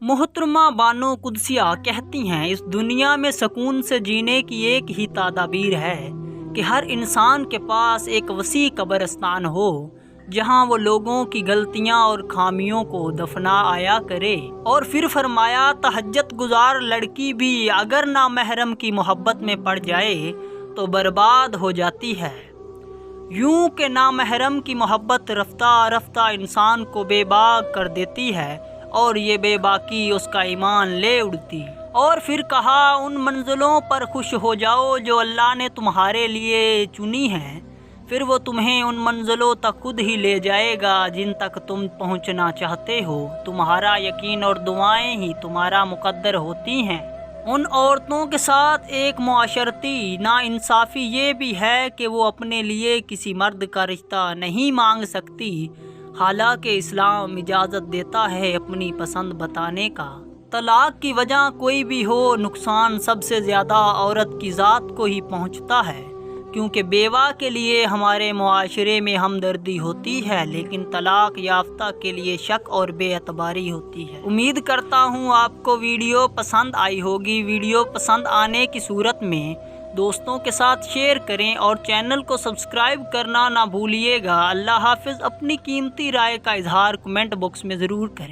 محترمہ بانو قدسیہ کہتی ہیں، اس دنیا میں سکون سے جینے کی ایک ہی تدبیر ہے کہ ہر انسان کے پاس ایک وسیع قبرستان ہو جہاں وہ لوگوں کی غلطیاں اور خامیوں کو دفنا آیا کرے۔ اور پھر فرمایا، تہجد گزار لڑکی بھی اگر نامحرم کی محبت میں پڑ جائے تو برباد ہو جاتی ہے۔ یوں کہ نامحرم کی محبت رفتہ رفتہ انسان کو بے باک کر دیتی ہے اور یہ بے باکی اس کا ایمان لے اڑتی۔ اور پھر کہا، ان منزلوں پر خوش ہو جاؤ جو اللہ نے تمہارے لیے چنی ہیں، پھر وہ تمہیں ان منزلوں تک خود ہی لے جائے گا جن تک تم پہنچنا چاہتے ہو۔ تمہارا یقین اور دعائیں ہی تمہارا مقدر ہوتی ہیں۔ ان عورتوں کے ساتھ ایک معاشرتی ناانصافی یہ بھی ہے کہ وہ اپنے لیے کسی مرد کا رشتہ نہیں مانگ سکتی، حالانکہ اسلام اجازت دیتا ہے اپنی پسند بتانے کا۔ طلاق کی وجہ کوئی بھی ہو، نقصان سب سے زیادہ عورت کی ذات کو ہی پہنچتا ہے، کیونکہ بیوہ کے لیے ہمارے معاشرے میں ہمدردی ہوتی ہے لیکن طلاق یافتہ کے لیے شک اور بے اعتباری ہوتی ہے۔ امید کرتا ہوں آپ کو ویڈیو پسند آئی ہوگی۔ ویڈیو پسند آنے کی صورت میں دوستوں کے ساتھ شیئر کریں اور چینل کو سبسکرائب کرنا نہ بھولیے گا۔ اللہ حافظ۔ اپنی قیمتی رائے کا اظہار کمنٹ باکس میں ضرور کریں۔